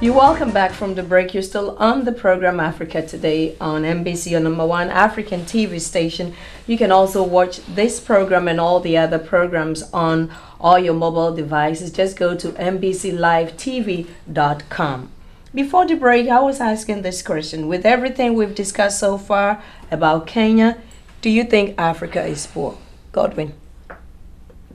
You're welcome back from the break. You're still on the program Africa Today on NBC, your number one African TV station. You can also watch this program and all the other programs on all your mobile devices. Just go to NBCLiveTV.com. Before the break, I was asking this question. With everything we've discussed so far about Kenya, do you think Africa is poor? Godwin.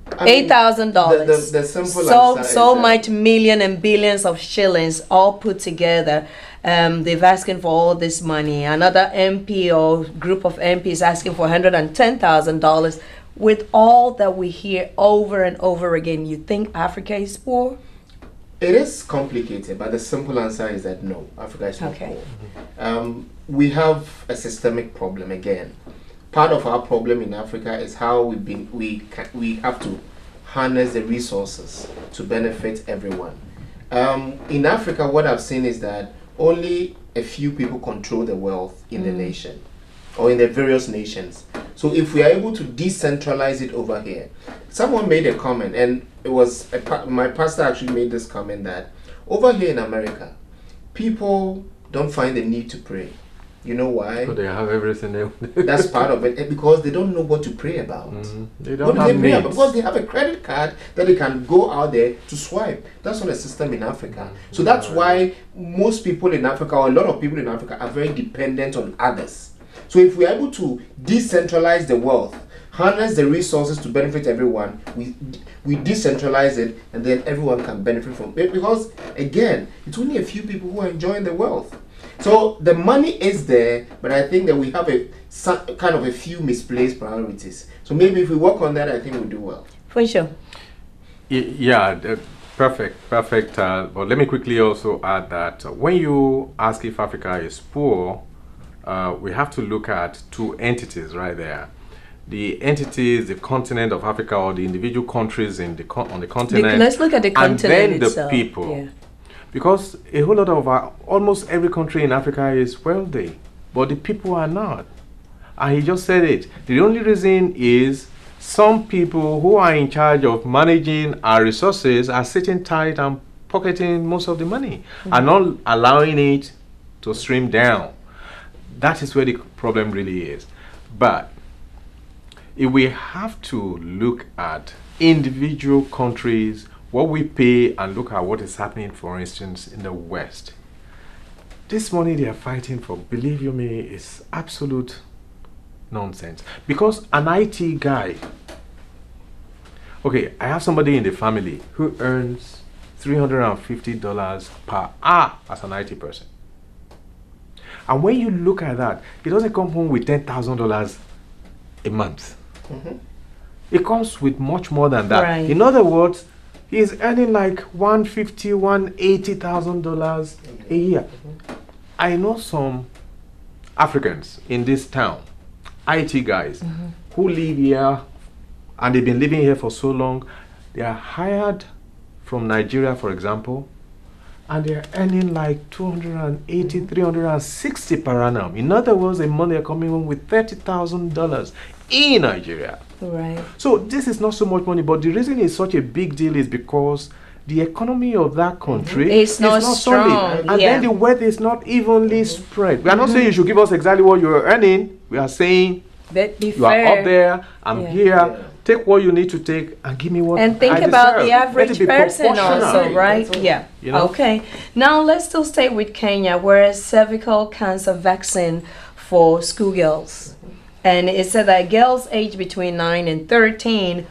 $8,000. The simple so much million and billions of shillings all put together. They've asking for all this money. Another MP or group of MPs asking for $110,000. With all that we hear over and over again, you think Africa is poor? It is complicated, but the simple answer is that no, Africa is not Okay. poor. We have a systemic problem again. Part of our problem in Africa is how we have to harness the resources to benefit everyone. In Africa, what I've seen is that only a few people control the wealth in the nation or in the various nations. So if we are able to decentralize it over here, someone made a comment, and it was my pastor actually made this comment that over here in America, people don't find the need to pray. You know why? So they have everything they That's part of it, because they don't know what to pray about. They What don't do have they pray about? needs. Because they have a credit card that they can go out there to swipe. That's not a system in Africa. So that's why most people in Africa, or a lot of people in Africa, are very dependent on others. So if we are able to decentralize the wealth, harness the resources to benefit everyone, we decentralize it, and then everyone can benefit from it. Because again, it's only a few people who are enjoying the wealth. So the money is there, but I think that we have kind of a few misplaced priorities. So maybe if we work on that, I think we'll do well. For sure. Perfect. But let me quickly also add that when you ask if Africa is poor, we have to look at two entities right there. The entities, the continent of Africa, or the individual countries on the continent. Let's look at the continent and then itself. the people. Yeah. Because a whole lot of almost every country in Africa is wealthy, but the people are not. And he just said it. The only reason is some people who are in charge of managing our resources are sitting tight and pocketing most of the money and not allowing it to stream down. That is where the problem really is. But if we have to look at individual countries, what we pay, and look at what is happening, for instance, in the West. This money they are fighting for, believe you me, is absolute nonsense. Because an IT guy, okay, I have somebody in the family who earns $350 per hour as an IT person. And when you look at that, he doesn't come home with $10,000 a month. It comes with much more than that. Right. In other words, he's earning like $150,000, $180,000 a year. I know some Africans in this town, IT guys, who live here, and they've been living here for so long. They are hired from Nigeria, for example, and they're earning like $280,000, $360,000 per annum. In other words, a month they're coming home with $30,000 in Nigeria. Right. So this is not so much money, but the reason it's such a big deal is because the economy of that country It's not strong, solid, and yeah. then the wealth is not evenly spread. We are not saying you should give us exactly what you are earning. We are saying But be you fair. are up there, I'm Yeah. here. Take what you need to take and give me what And think I about deserve. the Let it average be person proportional. also, right? That's all. Yeah. You know? Okay. Now let's still stay with Kenya, where cervical cancer vaccine for schoolgirls. And it said that girls aged between 9 and 13,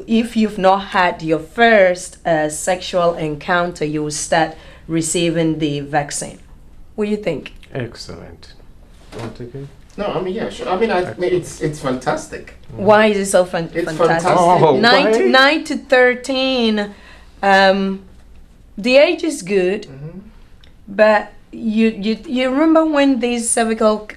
if you've not had your first sexual encounter, you will start receiving the vaccine. What do you think? Excellent. Want to take it? No, I mean, yeah, sure. I mean, it's fantastic. Why is it so fantastic? fantastic. Oh, Nine why? to 9 to 13, the age is good, but you remember when these cervical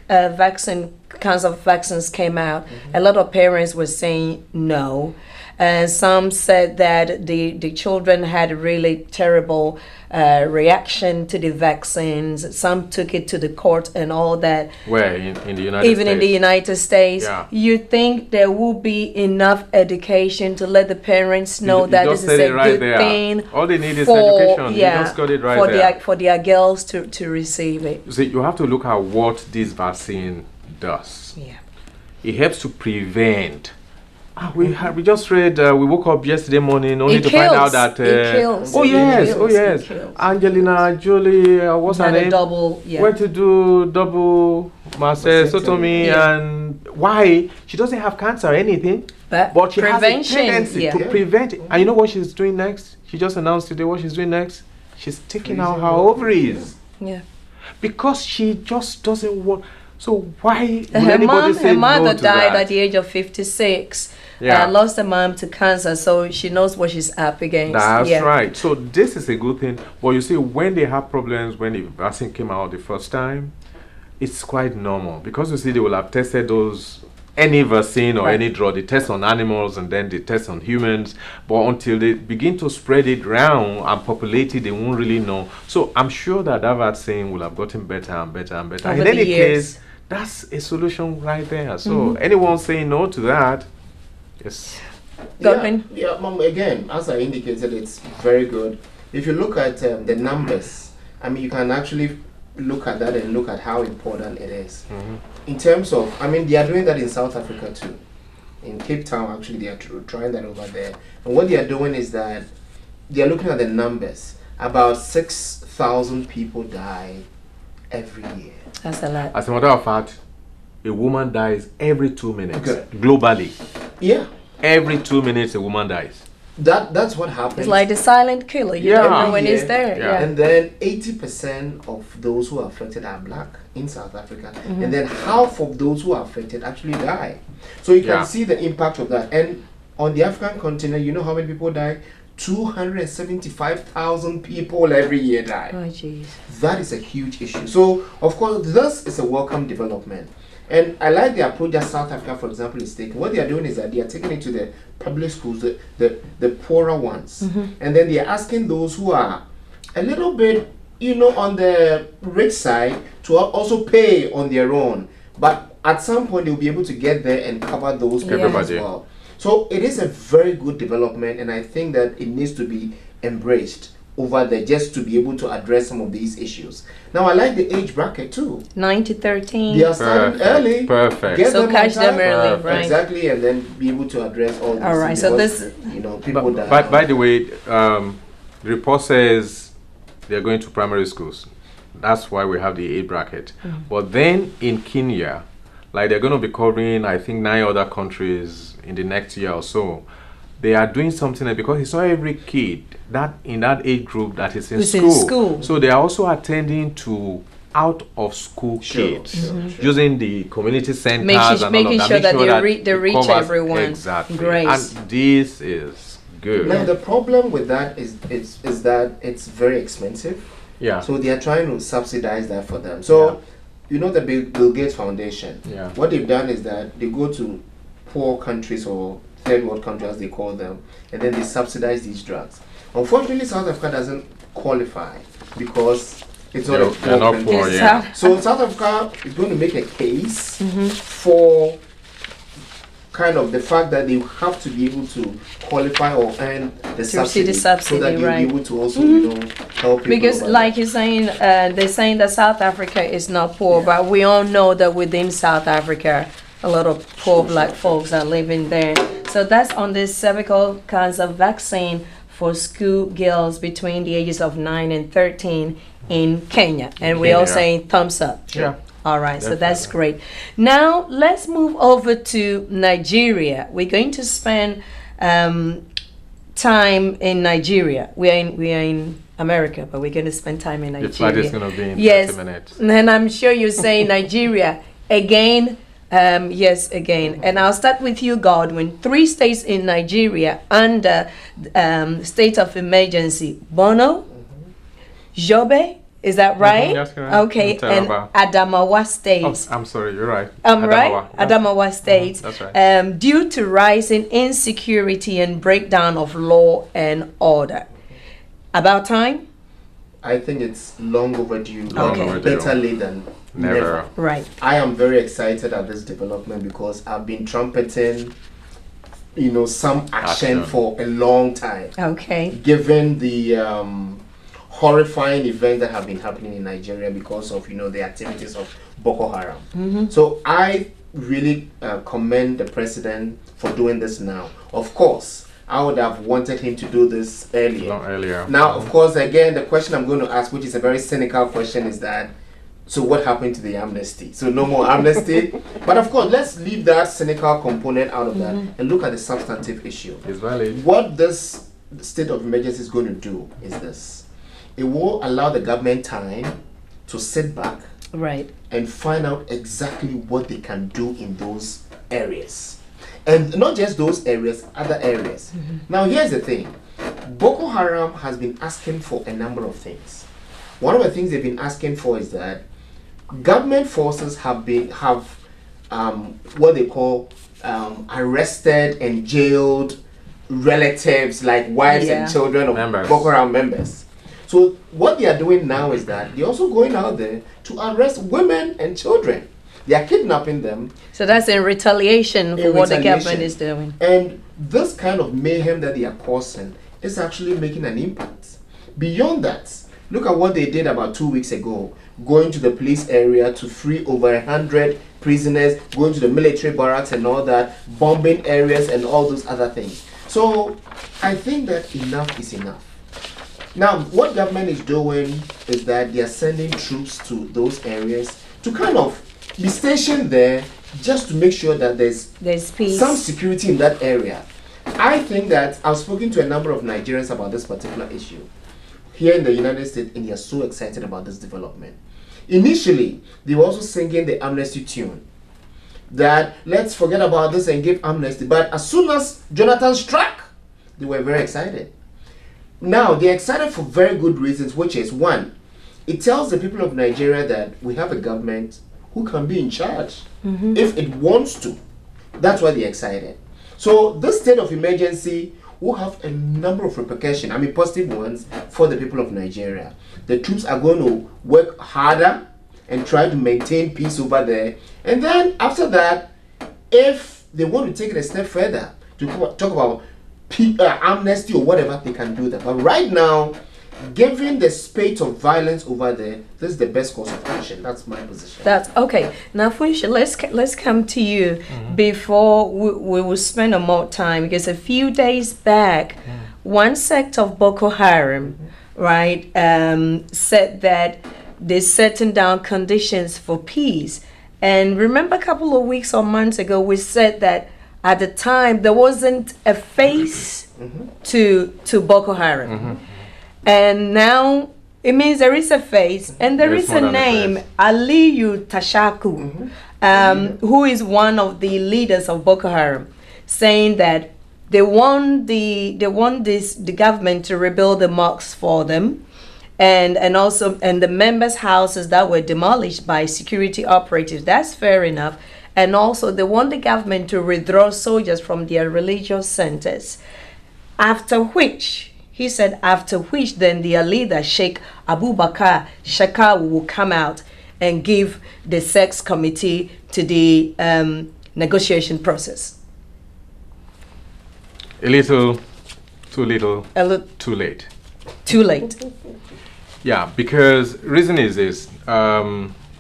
cancer vaccines came out, a lot of parents were saying no. And some said that the children had a really terrible reaction to the vaccines. Some took it to the court and all that. Where in the United Even States? in the United States, Yeah. you think there will be enough education to let the parents know You that just this is said a it right good there. thing All they need is for education. You just got it right for there. for their girls to receive it. You see, you have to look at what this vaccine does. Yeah. It helps to prevent. We just read. We woke up yesterday morning only It to find out kills. that. It kills. Oh It yes, kills. oh yes. It kills. Angelina Jolie, what's her Had a name? double, Went to do double mastectomy, Yeah. and why? She doesn't have cancer or anything, but she has a prevention, tendency yeah. to prevent it. And you know what she's doing next? She just announced today what she's doing next. She's taking out her ovaries Yeah. because she just doesn't want. So why would Her anybody say mother no to died that? at the age of 56. Yeah. Lost her mom to cancer, so she knows what she's up against. That's Yeah. right. So this is a good thing. But you see, when they have problems, when the vaccine came out the first time, it's quite normal because you see, they will have tested those any vaccine or Right. any drug. They test on animals and then they test on humans. But until they begin to spread it around and populate it, they won't really know. So I'm sure that that vaccine will have gotten better and better and better. Over In the any years. case, that's a solution right there. So anyone saying no to that, yes. Godwin? Yeah, Mom, again, as I indicated, it's very good. If you look at the numbers, I mean, you can actually look at that and look at how important it is. In terms of, I mean, they are doing that in South Africa too. In Cape Town, actually, they are trying that over there. And what they are doing is that they are looking at the numbers. About 6,000 people die every year. That's a lot. As a matter of fact, a woman dies every 2 minutes Okay. globally. Yeah, Every 2 minutes, a woman dies. that's what happens. It's like the silent killer. You Yeah. don't know Every when year. it's there. Yeah. Yeah. And then 80% of those who are affected are black in South Africa. And then half of those who are affected actually die. So you can Yeah. see the impact of that. And on the African continent, you know how many people die? 275,000 people every year die. Oh, jeez. That is a huge issue. So, of course, this is a welcome development. And I like the approach that South Africa, for example, is taking. What they are doing is that they are taking it to the public schools, the poorer ones. And then they are asking those who are a little bit, on the rich side to also pay on their own. But at some point, they'll be able to get there and cover those people as Everybody. well. So it is a very good development, and I think that it needs to be embraced over there just to be able to address some of these issues. Now, I like the age bracket too. 9 to 13. They are starting early. Perfect. Get So them catch on them time. early, Perfect. right? Exactly, and then be able to address all these All right, things so because, this- people But, die. by the way, the report says they're going to primary schools. That's why we have the age bracket. But then in Kenya, like they're going to be covering, I think, 9 other countries in the next year or so. They are doing something because it's not every kid that in that age group that is in Who's in school. school. So they are also attending to out of school Sure, kids sure, sure. using the community centers Making- and all making of sure that. that they it reach covers- everyone. Exactly. Great. And this is good. Now, the problem with that is that it's very expensive. Yeah. So they are trying to subsidize that for them. So, the Bill Gates Foundation, Yeah. what they've done is that they go to poor countries or third world countries, as they call them, and then they subsidize these drugs. Unfortunately, South Africa doesn't qualify because it's not a They're not country. poor, It's yeah. how- So South Africa is going to make a case for kind of the fact that they have to be able to qualify or earn the receive the so subsidy, that they'll right. be able to also, help people. Because, over like there. you're saying, they're saying that South Africa is not poor, Yeah. but we all know that within South Africa, a lot of poor black folks are living there. So that's on this cervical cancer vaccine for school girls between the ages of 9 and 13 in Kenya. And we're all Kenya. saying thumbs up. Yeah. All right, so that's great. Now let's move over to Nigeria. We're going to spend time in Nigeria. We are in America, but we're going to spend time in Nigeria. The flight is going to be in Yes. 30 minutes. And I'm sure you're saying Nigeria again. Yes, again. And I'll start with you, Godwin. 3 states in Nigeria under state of emergency: Bono, Jobe, Is that right? That's correct. Okay, and Taraba. Adamawa State. Oh, I'm sorry, you're right. Right? Yeah. Adamawa State. That's right. Due to rising insecurity and breakdown of law and order. About time? I think it's long overdue. Okay. Better late than never. Right. I am very excited at this development because I've been trumpeting, some action for a long time. Okay. Given the horrifying events that have been happening in Nigeria because of the activities of Boko Haram. So I really commend the president for doing this now. Of course, I would have wanted him to do this earlier. Not earlier. Now, of course, again, the question I'm going to ask, which is a very cynical question, is that, so what happened to the amnesty? So no more amnesty. But of course, let's leave that cynical component out of that and look at the substantive issue. It's valid. What this state of emergency is going to do is this. It will allow the government time to sit back and find out exactly what they can do in those areas. And not just those areas, other areas. Now, here's the thing. Boko Haram has been asking for a number of things. One of the things they've been asking for is that government forces have what they call arrested and jailed relatives, like wives and children of Boko Haram members. So what they are doing now is that they're also going out there to arrest women and children. They are kidnapping them. So that's in retaliation for what the government is doing. And this kind of mayhem that they are causing is actually making an impact. Beyond that, look at what they did about 2 weeks ago, going to the police area to free over 100 prisoners, going to the military barracks and all that, bombing areas and all those other things. So I think that enough is enough. Now, what government is doing is that they are sending troops to those areas to kind of be stationed there just to make sure that there's peace, some security in that area. I think that I've spoken to a number of Nigerians about this particular issue here in the United States, and they are so excited about this development. Initially, they were also singing the amnesty tune, that let's forget about this and give amnesty. But as soon as Jonathan struck, they were very excited. Now, they're excited for very good reasons, which is, one, it tells the people of Nigeria that we have a government who can be in charge if it wants to. That's why they're excited. So this state of emergency will have a number of repercussions, positive ones, for the people of Nigeria. The troops are going to work harder and try to maintain peace over there. And then after that, if they want to take it a step further to talk about amnesty or whatever, they can do that. But right now, given the spate of violence over there, this is the best course of action. That's my position. That's okay. Now, Funsha, let's come to you before we will spend more time, because a few days back, one sect of Boko Haram, said that they're setting down conditions for peace. And remember, a couple of weeks or months ago, we said that at the time there wasn't a face to Boko Haram. And now it means there is a face and there is a name, Aliyu Tashaku, who is one of the leaders of Boko Haram, saying that they want the government to rebuild the mosques for them, and the members' houses that were demolished by security operatives. That's fair enough. And also they want the government to withdraw soldiers from their religious centers. After which then their leader, Sheikh Abubakar Shaka, will come out and give the sex committee to the negotiation process. A little, too little, too late. Too late. Yeah, because reason is this.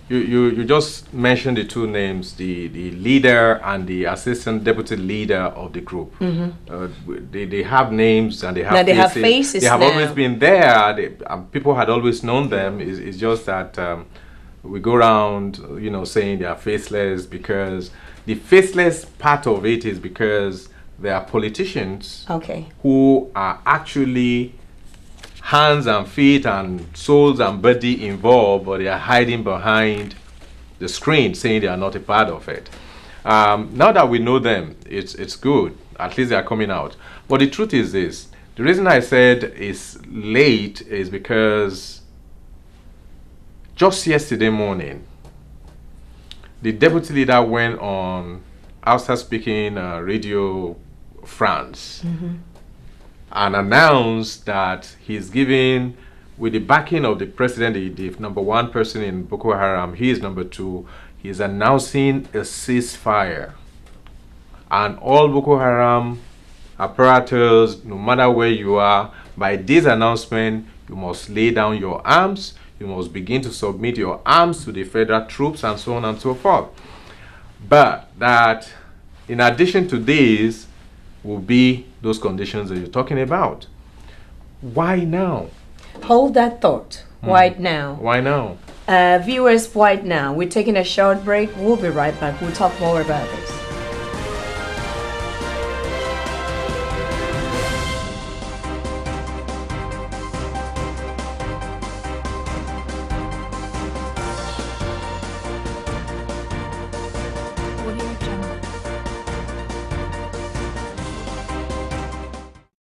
You just mentioned the two names, the leader and the assistant deputy leader of the group. They have names and they have faces. They have always been there. People had always known them. It's just that we go around, saying they are faceless, because the faceless part of it is because they are politicians who are actually hands and feet and souls and body involved, but they are hiding behind the screen, saying they are not a part of it. Now that we know them, it's good. At least they are coming out. But the truth is this. The reason I said it's late is because just yesterday morning, the deputy leader went on outside speaking Radio France and announced that he's giving, with the backing of the president, the number one person in Boko Haram, he is number two, he's announcing a ceasefire. And all Boko Haram apparatus, no matter where you are, by this announcement, you must lay down your arms, you must begin to submit your arms to the federal troops, and so on and so forth. But that, in addition to this, will be those conditions that you're talking about. Why now? Hold that thought. Right now. Why now? Viewers, right now. We're taking a short break. We'll be right back. We'll talk more about this.